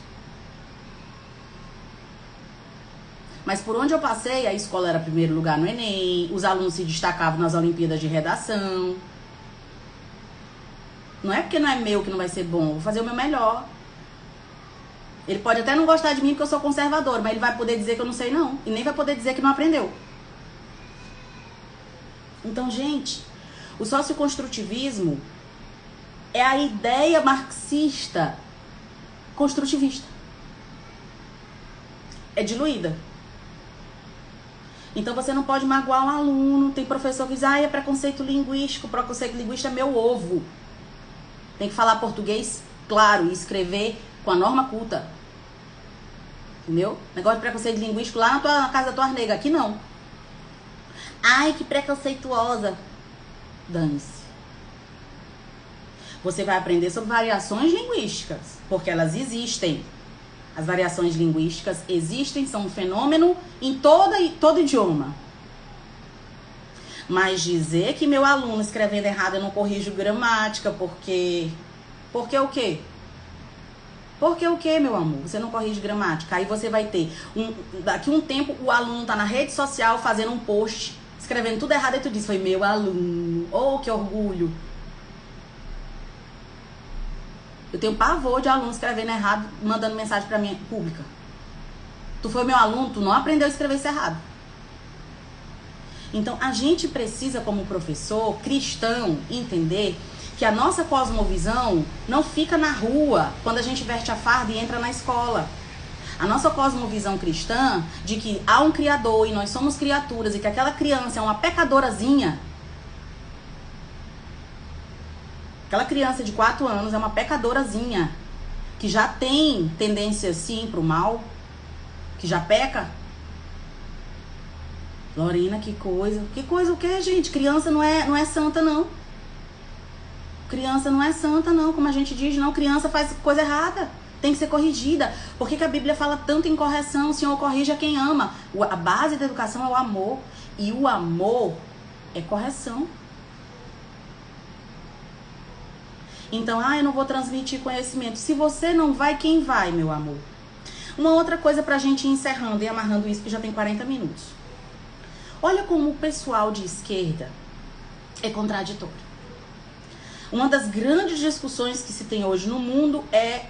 Mas por onde eu passei, a escola era primeiro lugar no Enem, os alunos se destacavam nas Olimpíadas de Redação. Não é porque não é meu que não vai ser bom, eu vou fazer o meu melhor. Ele pode até não gostar de mim porque eu sou conservadora, mas ele vai poder dizer que eu não sei não. E nem vai poder dizer que não aprendeu. Então, gente, o socioconstrutivismo é a ideia marxista construtivista. É diluída. Então você não pode magoar um aluno. Tem professor que diz, é preconceito linguístico. Preconceito linguístico é meu ovo. Tem que falar português claro e escrever com a norma culta. Entendeu? Negócio de preconceito linguístico lá na casa da tua nega. Aqui não. Ai, que preconceituosa. Dane-se. Você vai aprender sobre variações linguísticas. Porque elas existem. As variações linguísticas existem, são um fenômeno em todo idioma. Mas dizer que meu aluno escrevendo errado eu não corrijo gramática porque... Porque o quê? Porque o quê, meu amor? Você não corrige gramática. Aí você vai ter... Daqui um tempo o aluno tá na rede social fazendo um post, escrevendo tudo errado e tu diz, foi meu aluno. Oh, que orgulho. Eu tenho pavor de aluno escrevendo errado, mandando mensagem pra mim pública. Tu foi meu aluno, tu não aprendeu a escrever isso errado. Então, a gente precisa, como professor cristão, entender que a nossa cosmovisão não fica na rua quando a gente veste a farda e entra na escola. A nossa cosmovisão cristã de que há um Criador e nós somos criaturas e que aquela criança é uma pecadorazinha. Aquela criança de 4 anos é uma pecadorazinha, que já tem tendência, sim, pro mal, que já peca. Lorena, que coisa. Que coisa o quê, gente? Criança não é santa, não. Criança não é santa, não. Como a gente diz, não. Criança faz coisa errada. Tem que ser corrigida. Por que a Bíblia fala tanto em correção? O Senhor corrige a quem ama. A base da educação é o amor. E o amor é correção. Então, eu não vou transmitir conhecimento. Se você não vai, quem vai, meu amor? Uma outra coisa pra gente ir encerrando e amarrando isso, que já tem 40 minutos. Olha como o pessoal de esquerda é contraditório. Uma das grandes discussões que se tem hoje no mundo é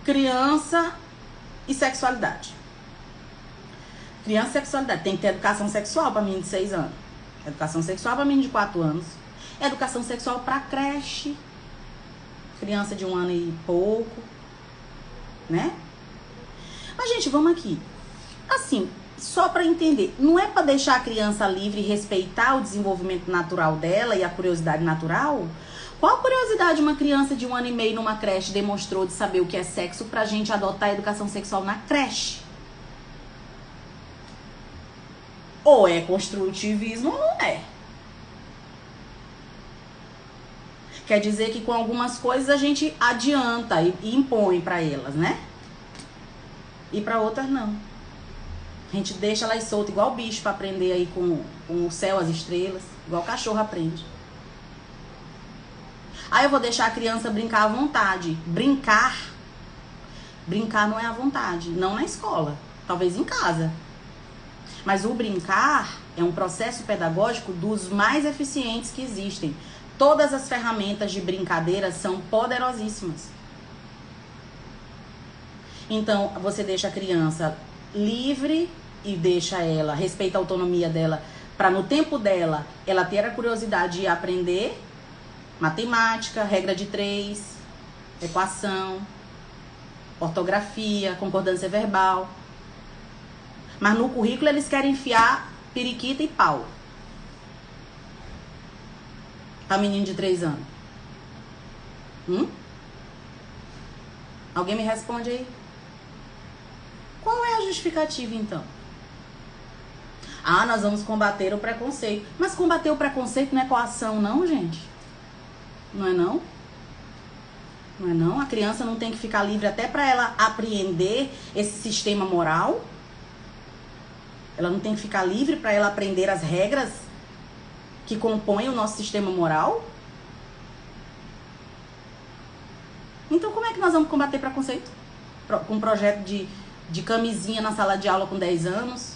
criança e sexualidade. Criança e sexualidade. Tem que ter educação sexual para menino de 6 anos. Educação sexual para menino de 4 anos. Educação sexual para creche. Criança de 1 ano e pouco. Né? Mas, gente, vamos aqui. Assim, só para entender. Não é para deixar a criança livre e respeitar o desenvolvimento natural dela e a curiosidade natural? Qual curiosidade uma criança de 1 ano e meio numa creche demonstrou de saber o que é sexo pra gente adotar a educação sexual na creche? Ou é construtivismo ou não é. Quer dizer que com algumas coisas a gente adianta e impõe pra elas, né? E pra outras não. A gente deixa elas soltas igual bicho pra aprender aí com o céu, as estrelas. Igual cachorro aprende. Aí eu vou deixar a criança brincar à vontade. Brincar não é à vontade. Não na escola. Talvez em casa. Mas o brincar é um processo pedagógico dos mais eficientes que existem. Todas as ferramentas de brincadeira são poderosíssimas. Então, você deixa a criança livre e deixa ela, respeita a autonomia dela, para no tempo dela, ela ter a curiosidade de aprender matemática, regra de 3, equação, ortografia, concordância verbal. Mas no currículo eles querem enfiar periquita e pau. Pra menino de 3 anos. Alguém me responde aí? Qual é a justificativa, então? Ah, nós vamos combater o preconceito. Mas combater o preconceito não é coação, não, gente? Não é não? Não é não? A criança não tem que ficar livre até para ela apreender esse sistema moral? Ela não tem que ficar livre para ela aprender as regras que compõem o nosso sistema moral? Então como é que nós vamos combater preconceito? Com um projeto de camisinha na sala de aula com 10 anos?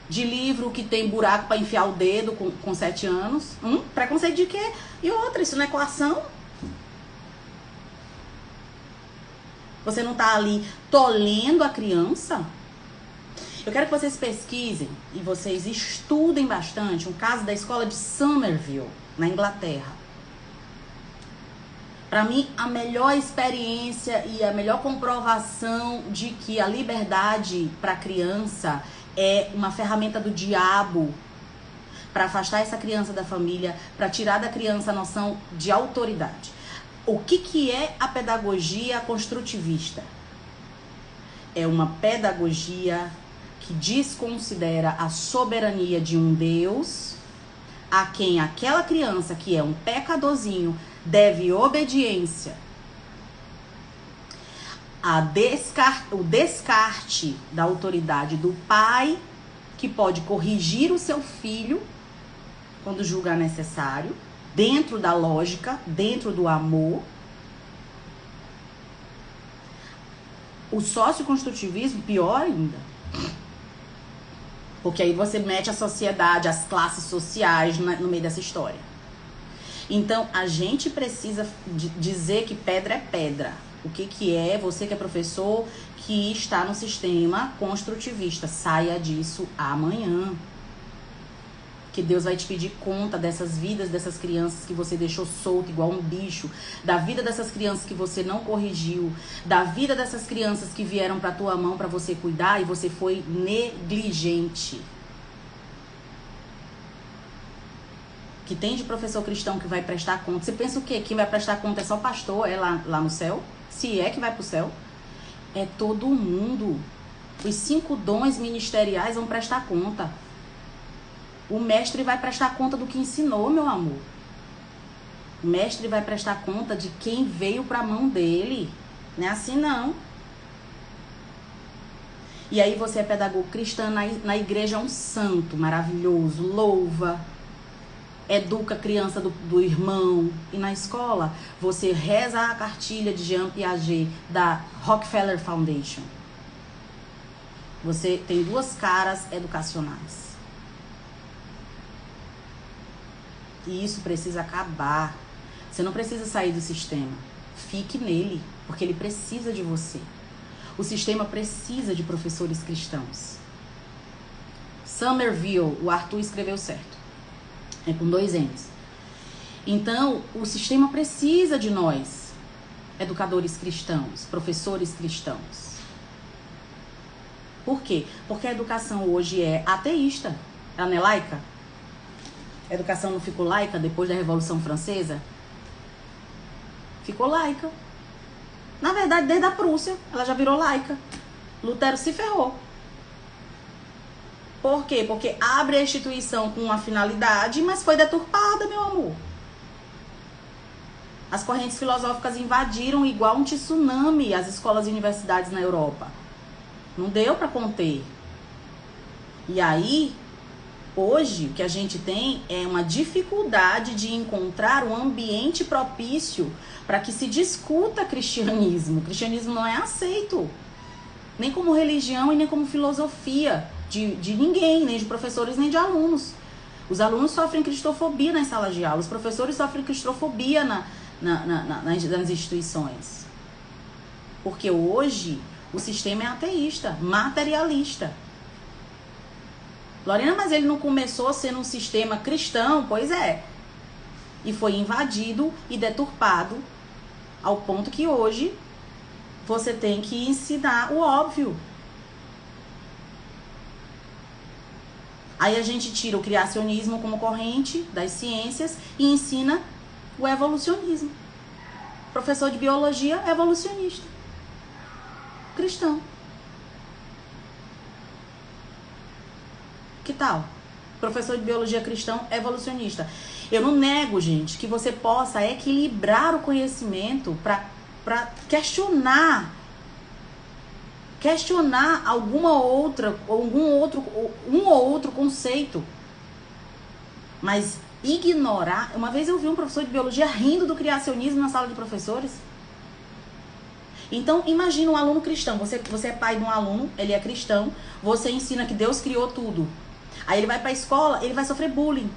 De livro que tem buraco para enfiar o dedo com 7 anos? Preconceito de quê? E outra, isso não é coação? Você não tá ali tolhendo a criança? Eu quero que vocês pesquisem e vocês estudem bastante um caso da escola de Somerville, na Inglaterra. Para mim, a melhor experiência e a melhor comprovação de que a liberdade para a criança é uma ferramenta do diabo para afastar essa criança da família, para tirar da criança a noção de autoridade. O que é a pedagogia construtivista? É uma pedagogia que desconsidera a soberania de um Deus a quem aquela criança, que é um pecadorzinho, deve obediência. O descarte da autoridade do pai, que pode corrigir o seu filho quando julgar necessário, dentro da lógica, dentro do amor. O socioconstrutivismo, pior ainda. Porque aí você mete a sociedade, as classes sociais no meio dessa história. Então, a gente precisa dizer que pedra é pedra. O que é você que é professor que está no sistema construtivista? Saia disso amanhã. Que Deus vai te pedir conta dessas vidas dessas crianças que você deixou solto igual um bicho, da vida dessas crianças que você não corrigiu, da vida dessas crianças que vieram para tua mão para você cuidar e você foi negligente. Que tem de professor cristão que vai prestar conta. Você pensa o quê? Quem vai prestar conta é só pastor, é lá no céu? Se é que vai pro céu? É todo mundo. Os 5 dons ministeriais vão prestar conta. O mestre vai prestar conta do que ensinou, meu amor. O mestre vai prestar conta de quem veio para a mão dele. Não é assim, não. E aí você é pedagogo cristão, na igreja é um santo maravilhoso, louva, educa a criança do irmão. E na escola você reza a cartilha de Jean Piaget, da Rockefeller Foundation. Você tem 2 caras educacionais. E isso precisa acabar. Você não precisa sair do sistema. Fique nele, porque ele precisa de você. O sistema precisa de professores cristãos. Somerville, o Arthur escreveu certo. É com 2 N's. Então, o sistema precisa de nós, educadores cristãos, professores cristãos. Por quê? Porque a educação hoje é ateísta. Ela não é laica? A educação não ficou laica depois da Revolução Francesa? Ficou laica. Na verdade, desde a Prússia, ela já virou laica. Lutero se ferrou. Por quê? Porque abre a instituição com uma finalidade, mas foi deturpada, meu amor. As correntes filosóficas invadiram igual um tsunami as escolas e universidades na Europa. Não deu para conter. E aí, hoje, o que a gente tem é uma dificuldade de encontrar um ambiente propício para que se discuta cristianismo. O cristianismo não é aceito, nem como religião e nem como filosofia de ninguém, nem de professores, nem de alunos. Os alunos sofrem cristofobia nas salas de aula, os professores sofrem cristofobia nas instituições. Porque hoje o sistema é ateísta, materialista. Lorena, mas ele não começou sendo um sistema cristão? Pois é. E foi invadido e deturpado ao ponto que hoje você tem que ensinar o óbvio. Aí a gente tira o criacionismo como corrente das ciências e ensina o evolucionismo. Professor de biologia evolucionista. Cristão. Que tal? Professor de biologia cristão evolucionista. Eu não nego, gente, que você possa equilibrar o conhecimento para questionar um ou outro conceito. Mas ignorar... Uma vez eu vi um professor de biologia rindo do criacionismo na sala de professores. Então, imagina um aluno cristão. Você é pai de um aluno, ele é cristão, você ensina que Deus criou tudo. Aí ele vai pra escola, ele vai sofrer bullying.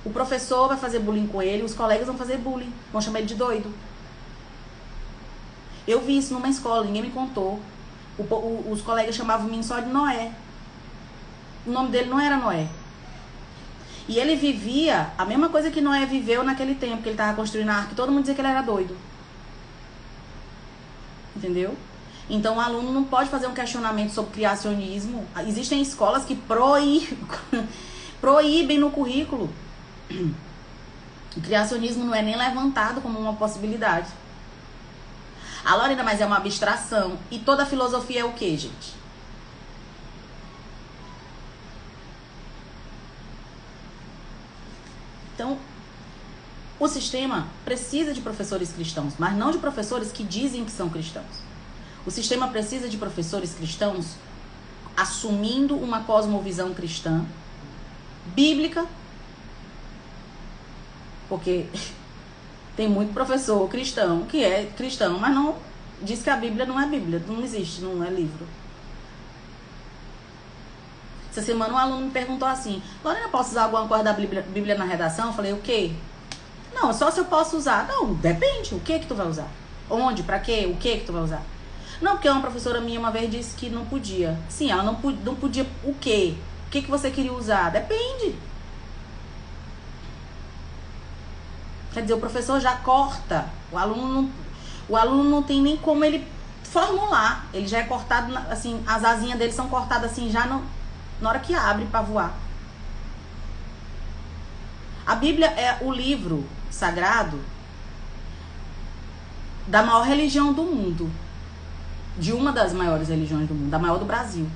O professor vai fazer bullying com ele, os colegas vão fazer bullying, vão chamar ele de doido. Eu vi isso numa escola, ninguém me contou. Os colegas chamavam o menino só de Noé. O nome dele não era Noé. E ele vivia a mesma coisa que Noé viveu naquele tempo, que ele estava construindo a arca, e todo mundo dizia que ele era doido. Entendeu? Então o aluno não pode fazer um questionamento sobre criacionismo. Existem escolas que proíbem no currículo. O criacionismo não é nem levantado como uma possibilidade. A Lorena, mas é uma abstração. E toda filosofia é o quê, gente? Então, o sistema precisa de professores cristãos, mas não de professores que dizem que são cristãos. O sistema precisa de professores cristãos assumindo uma cosmovisão cristã, bíblica, porque tem muito professor cristão que é cristão, mas não diz que a Bíblia não é Bíblia, não existe, não é livro. Essa semana um aluno me perguntou assim: Lorena, posso usar alguma coisa da Bíblia na redação? Eu falei: o quê? Não, só se eu posso usar. Não, depende. O que tu vai usar? Onde? Pra quê? O que tu vai usar? Não, porque uma professora minha uma vez disse que não podia. Sim, ela não podia o quê? O que você queria usar? Depende. Quer dizer, o professor já corta. O aluno não tem nem como ele formular. Ele já é cortado, assim, as asinhas dele são cortadas assim já na hora que abre para voar. A Bíblia é o livro sagrado da maior religião do mundo. De uma das maiores religiões do mundo, da maior do Brasil.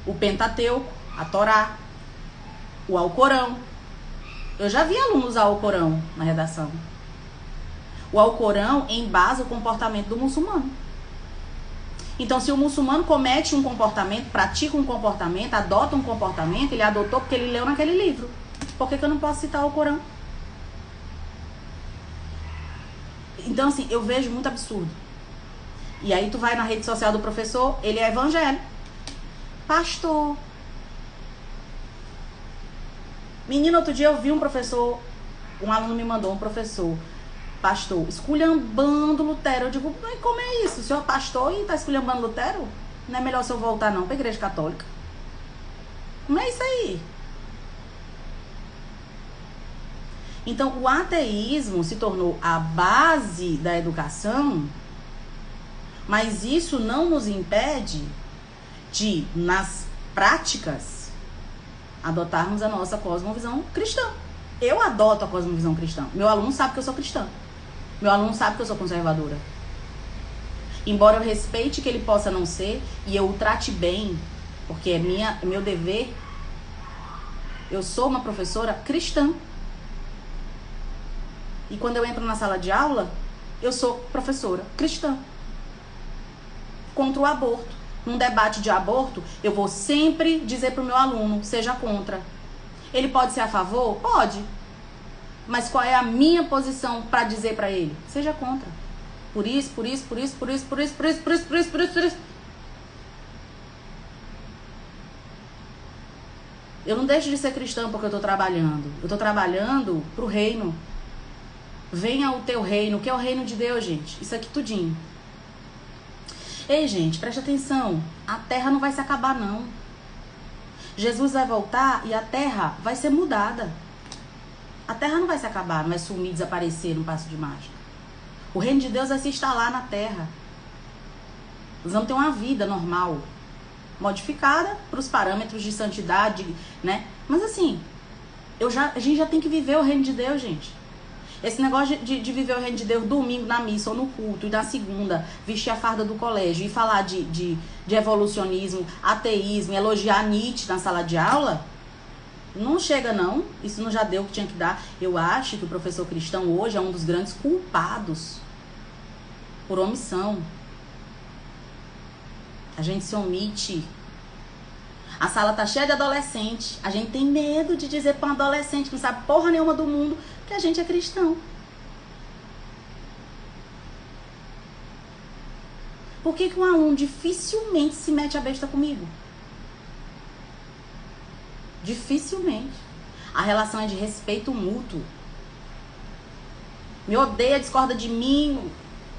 O Pentateuco, a Torá, o Alcorão. Eu já vi alunos usar o Alcorão na redação. O Alcorão embasa o comportamento do muçulmano. Então, se o muçulmano comete um comportamento, pratica um comportamento, adota um comportamento, ele adotou porque ele leu naquele livro. Por que eu não posso citar o Alcorão? Então, assim, eu vejo muito absurdo. E aí tu vai na rede social do professor, ele é evangélico. Pastor. Menino, outro dia eu vi um professor, um aluno me mandou um professor, pastor, esculhambando Lutero. Eu digo, mas como é isso? O senhor é pastor e tá esculhambando Lutero? Não é melhor o senhor voltar não pra igreja católica? Como é isso aí? Então, o ateísmo se tornou a base da educação, mas isso não nos impede de, nas práticas, adotarmos a nossa cosmovisão cristã. Eu adoto a cosmovisão cristã. Meu aluno sabe que eu sou cristã. Meu aluno sabe que eu sou conservadora. Embora eu respeite que ele possa não ser, e eu o trate bem, porque é meu dever, eu sou uma professora cristã. E quando eu entro na sala de aula, eu sou professora cristã. Contra o aborto. Num debate de aborto, eu vou sempre dizer para o meu aluno, seja contra. Ele pode ser a favor? Pode. Mas qual é a minha posição para dizer para ele? Seja contra. Por isso. Eu não deixo de ser cristã porque eu estou trabalhando. Eu estou trabalhando pro reino. Venha o teu reino, que é o reino de Deus, gente. Isso aqui tudinho. Ei, gente, preste atenção. A terra não vai se acabar, não. Jesus vai voltar e a terra vai ser mudada. A terra não vai se acabar, não vai sumir, desaparecer num passo de mágica. O reino de Deus vai se instalar na terra. Nós vamos ter uma vida normal. modificada para os parâmetros de santidade, né? Mas assim, a gente já tem que viver o reino de Deus, gente. Esse negócio de viver o reino de Deus domingo na missa ou no culto, e na segunda vestir a farda do colégio e falar de evolucionismo, ateísmo, elogiar Nietzsche na sala de aula, não chega não. Isso não já deu o que tinha que dar. Eu acho que o professor cristão hoje é um dos grandes culpados por omissão. A gente se omite. A sala tá cheia de adolescente. A gente tem medo de dizer para um adolescente que não sabe porra nenhuma do mundo que a gente é cristão. Por que um aluno dificilmente se mete a besta comigo? Dificilmente. A relação é de respeito mútuo. Me odeia, discorda de mim.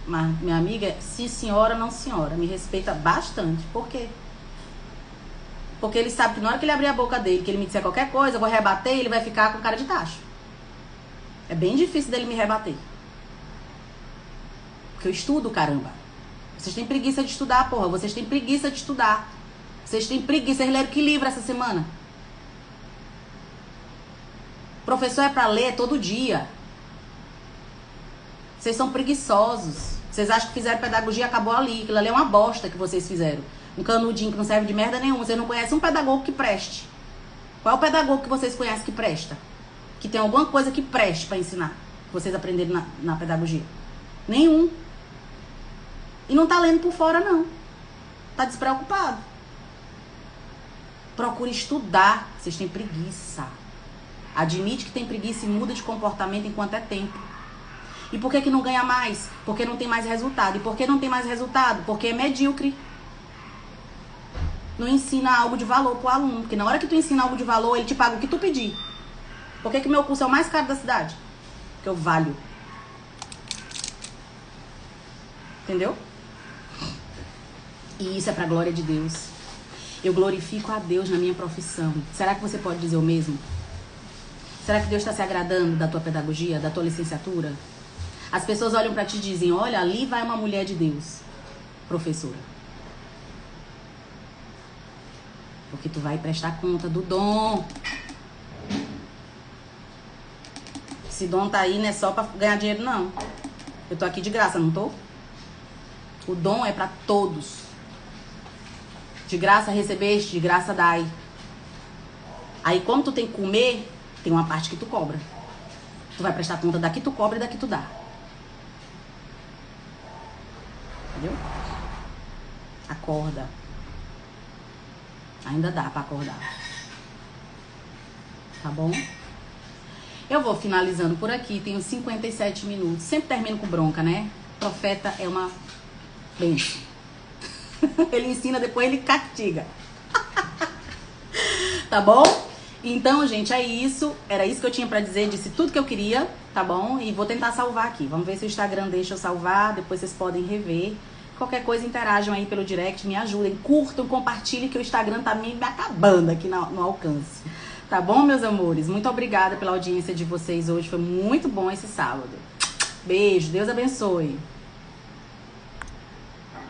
Mas, minha amiga, sim senhora, não senhora. Me respeita bastante. Por quê? Porque ele sabe que na hora que ele abrir a boca dele, que ele me disser qualquer coisa, eu vou rebater e ele vai ficar com cara de tacho. É bem difícil dele me rebater. Porque eu estudo, caramba. Vocês têm preguiça de estudar, porra. Vocês têm preguiça de estudar. Vocês têm preguiça. Vocês leram que livro essa semana? Professor é pra ler todo dia. Vocês são preguiçosos. Vocês acham que fizeram pedagogia e acabou ali. Aquilo ali é uma bosta que vocês fizeram. Um canudinho que não serve de merda nenhuma. Vocês não conhecem um pedagogo que preste. Qual é o pedagogo que vocês conhecem que presta? Que tem alguma coisa que preste pra ensinar. Que vocês aprenderam na pedagogia. Nenhum. E não tá lendo por fora, não. Tá despreocupado. Procure estudar. Vocês têm preguiça. Admite que tem preguiça e muda de comportamento enquanto é tempo. E por que não ganha mais? Porque não tem mais resultado. E por que não tem mais resultado? Porque é medíocre. Não ensina algo de valor pro aluno. Porque na hora que tu ensina algo de valor, ele te paga o que tu pedir. Por que meu curso é o mais caro da cidade? Porque eu valho. Entendeu? E isso é pra glória de Deus. Eu glorifico a Deus na minha profissão. Será que você pode dizer o mesmo? Será que Deus está se agradando da tua pedagogia, da tua licenciatura? As pessoas olham pra ti e dizem, olha, ali vai uma mulher de Deus, professora. Porque tu vai prestar conta do dom. Esse dom tá aí não é só pra ganhar dinheiro, não. Eu tô aqui de graça, não tô? O dom é pra todos. De graça recebeste, de graça dai. Aí quando tu tem que comer, tem uma parte que tu cobra. Tu vai prestar conta daqui tu cobra e daqui tu dá. Entendeu? Acorda. Ainda dá pra acordar. Tá bom? Eu vou finalizando por aqui. Tenho 57 minutos. Sempre termino com bronca, né? Profeta é uma bênção. Ele ensina, depois ele castiga. Tá bom? Então, gente, é isso. Era isso que eu tinha pra dizer. Disse tudo que eu queria, tá bom? E vou tentar salvar aqui. Vamos ver se o Instagram deixa eu salvar. Depois vocês podem rever. Qualquer coisa, interajam aí pelo direct. Me ajudem. Curtam, compartilhem, que o Instagram tá me acabando aqui no alcance. Tá bom, meus amores? Muito obrigada pela audiência de vocês hoje. Foi muito bom esse sábado. Beijo. Deus abençoe.